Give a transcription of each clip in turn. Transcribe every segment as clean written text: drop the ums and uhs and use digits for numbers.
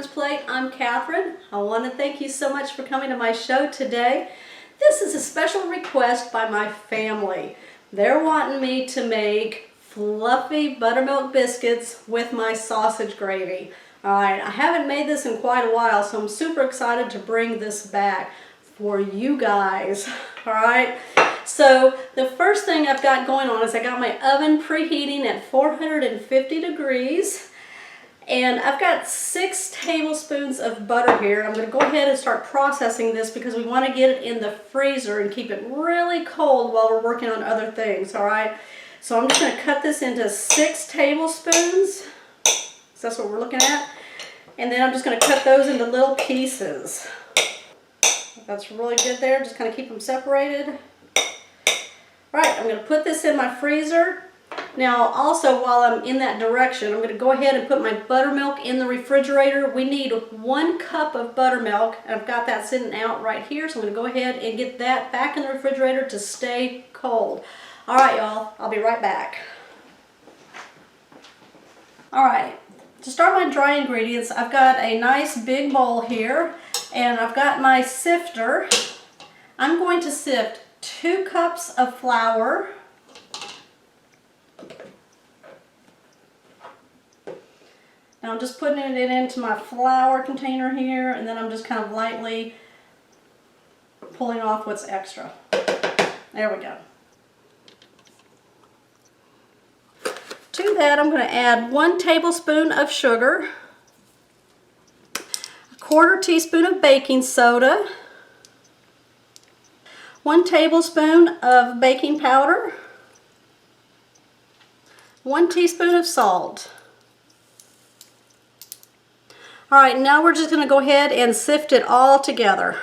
Catherine's Plate. I'm Catherine. I want to thank you so much for coming to my show today. This is a special request by my family. They're wanting me to make fluffy buttermilk biscuits with my sausage gravy. Alright, I haven't made this in quite a while, so I'm super excited to bring this back for you guys. Alright, so the first thing I've got going on is I got my oven preheating at 450 degrees. And I've got 6 tablespoons of butter here. I'm going to go ahead and start processing this because we want to get it in the freezer and keep it really cold while we're working on other things, alright? So I'm just going to cut this into 6 tablespoons. So that's what we're looking at. And then I'm just going to cut those into little pieces. That's really good there. Just kind of keep them separated. Alright, I'm going to put this in my freezer. Now also, while I'm in that direction, I'm going to go ahead and put my buttermilk in the refrigerator. We need 1 cup of buttermilk, and I've got that sitting out right here, so I'm going to go ahead and get that back in the refrigerator to stay cold. Alright y'all, I'll be right back. Alright, to start my dry ingredients, I've got a nice big bowl here, and I've got my sifter. I'm going to sift 2 cups of flour. Now I'm just putting it into my flour container here, and then I'm just kind of lightly pulling off what's extra. There we go. To that I'm going to add 1 tablespoon of sugar, 1/4 teaspoon of baking soda, 1 tablespoon of baking powder, 1 teaspoon of salt. Alright, now we're just going to go ahead and sift it all together.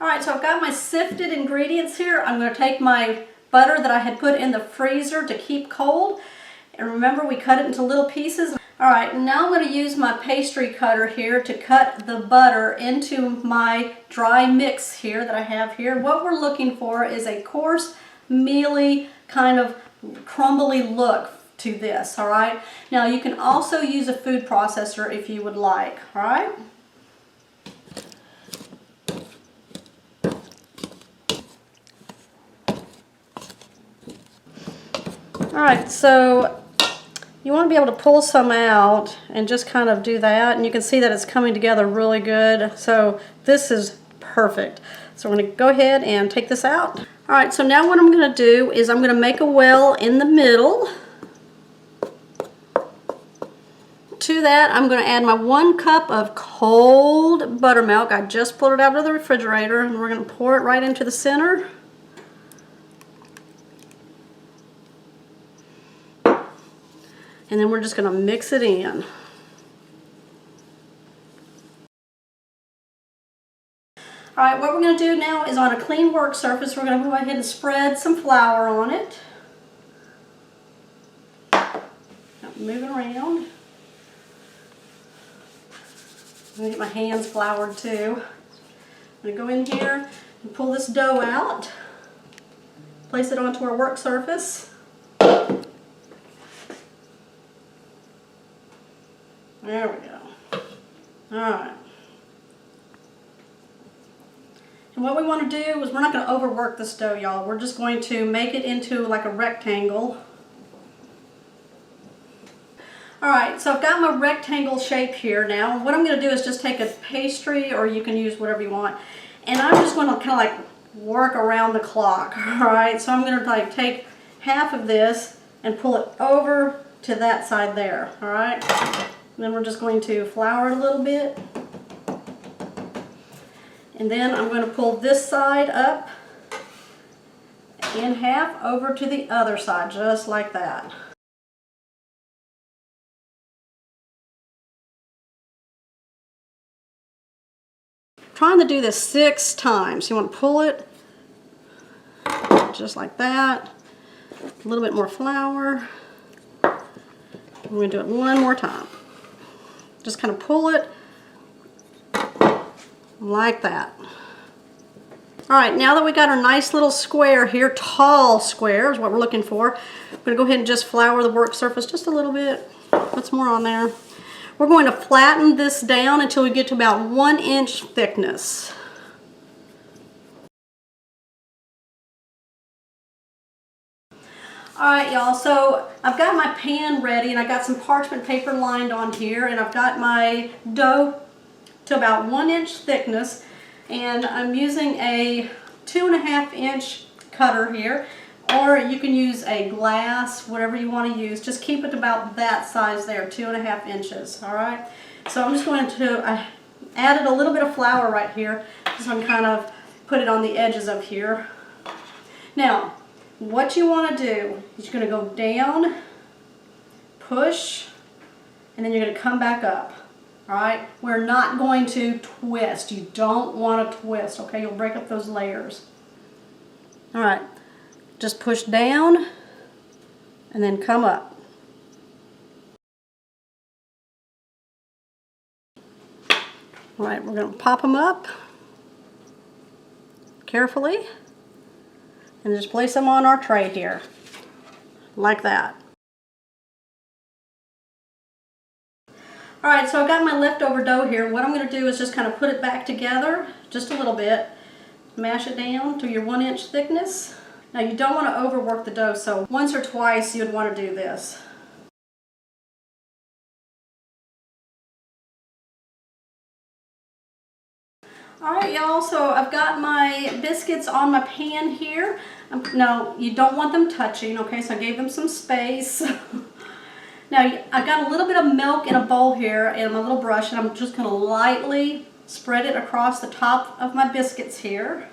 Alright, so I've got my sifted ingredients here. I'm going to take my butter that I had put in the freezer to keep cold. And remember, we cut it into little pieces. Alright, now I'm going to use my pastry cutter here to cut the butter into my dry mix here that I have here. What we're looking for is a coarse, mealy, kind of crumbly look to this, alright? Now you can also use a food processor if you would like, alright? Alright, so you want to be able to pull some out and just kind of do that, and you can see that it's coming together really good. So this is perfect. So we're going to go ahead and take this out. Alright, so now what I'm going to do is I'm going to make a well in the middle. To that I'm going to add my 1 cup of cold buttermilk. I just pulled it out of the refrigerator, and we're going to pour it right into the center. And then we're just going to mix it in. Alright, what we're going to do now is on a clean work surface, we're going to go ahead and spread some flour on it. Now, move it around. I'm going to get my hands floured too. I'm going to go in here and pull this dough out. Place it onto our work surface. There we go. Alright. And what we want to do is we're not going to overwork this dough, y'all. We're just going to make it into like a rectangle. Alright, so I've got my rectangle shape here now. What I'm going to do is just take a pastry, or you can use whatever you want, and I'm just going to kind of like work around the clock. Alright, so I'm going to like take half of this and pull it over to that side there. Alright. Then we're just going to flour it a little bit. And then I'm going to pull this side up in half over to the other side, just like that. I'm trying to do this 6 times. You want to pull it just like that. A little bit more flour. I'm going to do it one more time. Just kind of pull it like that. All right, now that we got our nice little square here, tall square is what we're looking for, I'm gonna go ahead and just flour the work surface just a little bit. Put some more on there. We're going to flatten this down until we get to about 1 inch thickness. All right, y'all, so I've got my pan ready and I got some parchment paper lined on here, and I've got my dough to about 1 inch thickness, and I'm using a 2.5 inch cutter here, or you can use a glass, whatever you want to use. Just keep it about that size there, 2.5 inches, all right? So I'm just going to added a little bit of flour right here, just so I can kind of put it on the edges of here. Now, what you want to do is you're going to go down, push, and then you're going to come back up. All right? We're not going to twist. You don't want to twist, okay? You'll break up those layers. All right. Just push down and then come up. All right, we're going to pop them up carefully and just place them on our tray here, like that. All right, so I've got my leftover dough here. What I'm going to do is just kind of put it back together just a little bit, mash it down to your 1 inch thickness. Now you don't want to overwork the dough, so once or twice you'd want to do this. Alright y'all, so I've got my biscuits on my pan here. Now you don't want them touching, okay, so I gave them some space. Now I've got a little bit of milk in a bowl here and my little brush, and I'm just going to lightly spread it across the top of my biscuits here.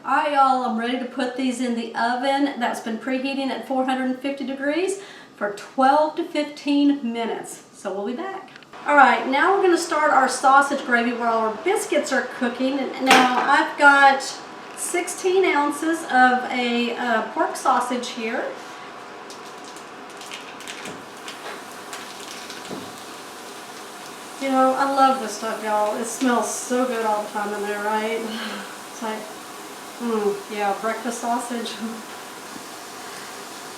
Alright y'all, I'm ready to put these in the oven that's been preheating at 450 degrees for 12 to 15 minutes. So we'll be back. Alright, now we're going to start our sausage gravy while our biscuits are cooking. Now I've got 16 ounces of a pork sausage here. You know, I love this stuff, y'all. It smells so good all the time in there, right? It's like, yeah, breakfast sausage.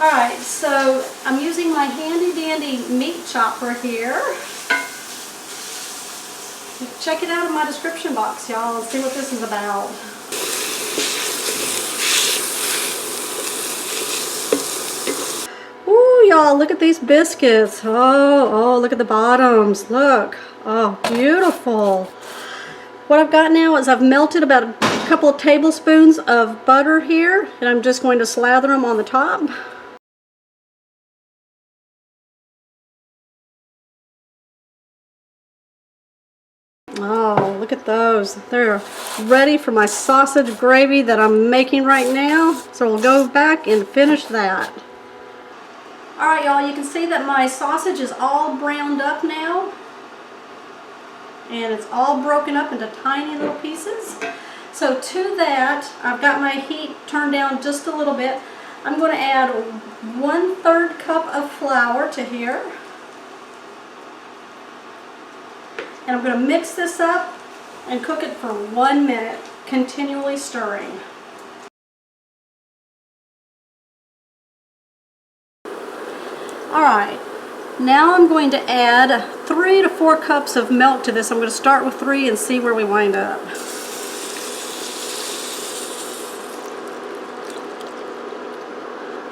Alright, so I'm using my handy dandy meat chopper here. Check it out in my description box, y'all, and see what this is about. Ooh, y'all, look at these biscuits. Oh, look at the bottoms. Look. Oh, beautiful. What I've got now is I've melted about a couple of tablespoons of butter here, and I'm just going to slather them on the top. Oh, look at those. They're ready for my sausage gravy that I'm making right now. So we'll go back and finish that. Alright y'all, you can see that my sausage is all browned up now. And it's all broken up into tiny little pieces. So to that, I've got my heat turned down just a little bit. I'm going to add 1/3 cup of flour to here. And I'm going to mix this up and cook it for 1 minute, continually stirring. Alright, now I'm going to add 3 to 4 cups of milk to this. I'm going to start with 3 and see where we wind up.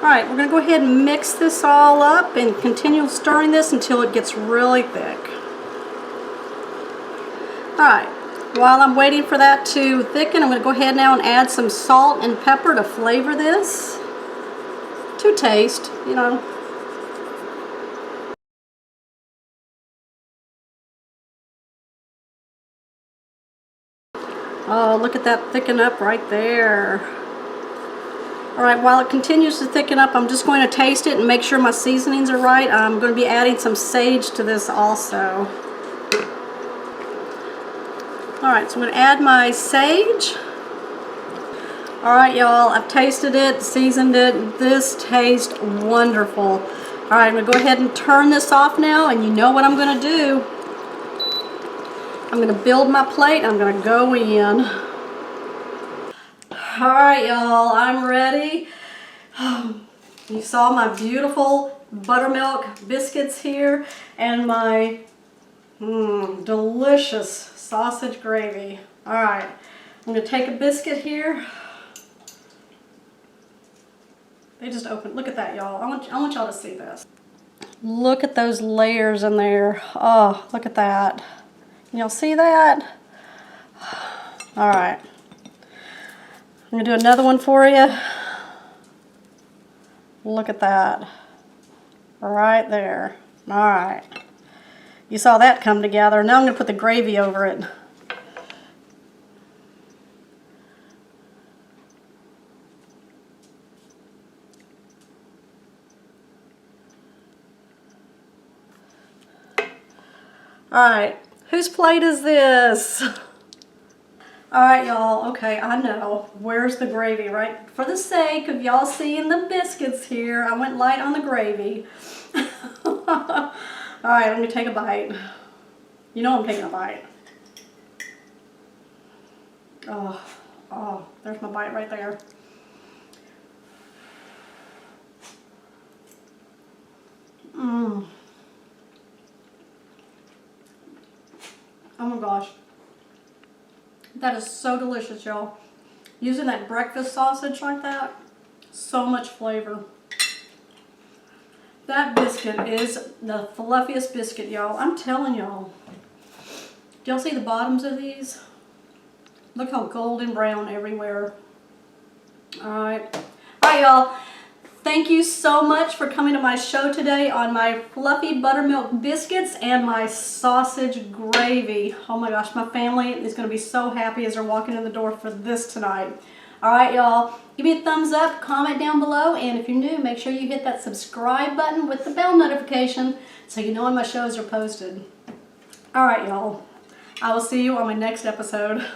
Alright, we're going to go ahead and mix this all up and continue stirring this until it gets really thick. Alright, while I'm waiting for that to thicken, I'm going to go ahead now and add some salt and pepper to flavor this. To taste, you know. Oh, look at that thicken up right there. Alright, while it continues to thicken up, I'm just going to taste it and make sure my seasonings are right. I'm going to be adding some sage to this also. Alright, so I'm going to add my sage. Alright y'all, I've tasted it, seasoned it. This tastes wonderful. Alright, I'm going to go ahead and turn this off now, and you know what I'm going to do. I'm going to build my plate. I'm going to go in. All right, y'all, I'm ready. You saw my beautiful buttermilk biscuits here and my delicious sausage gravy. All right, I'm gonna take a biscuit here. They just opened. Look at that, y'all. I want y'all to see this. Look at those layers in there. Oh, look at that. Y'all see that? All right. I'm gonna do another one for you. Look at that. Right there. All right. You saw that come together. Now I'm gonna put the gravy over it. All right, whose plate is this? All right, y'all, okay, I know. Where's the gravy, right? For the sake of y'all seeing the biscuits here, I went light on the gravy. All right, I'm gonna take a bite. You know I'm taking a bite. Oh, there's my bite right there. Oh my gosh. That is so delicious, y'all. Using that breakfast sausage like that, so much flavor. That biscuit is the fluffiest biscuit, y'all. I'm telling y'all. Do y'all see the bottoms of these? Look how golden brown everywhere. Alright. Alright, y'all. Thank you so much for coming to my show today on my fluffy buttermilk biscuits and my sausage gravy. Oh my gosh, my family is going to be so happy as they're walking in the door for this tonight. Alright, y'all. Give me a thumbs up, comment down below, and if you're new, make sure you hit that subscribe button with the bell notification so you know when my shows are posted. Alright, y'all. I will see you on my next episode.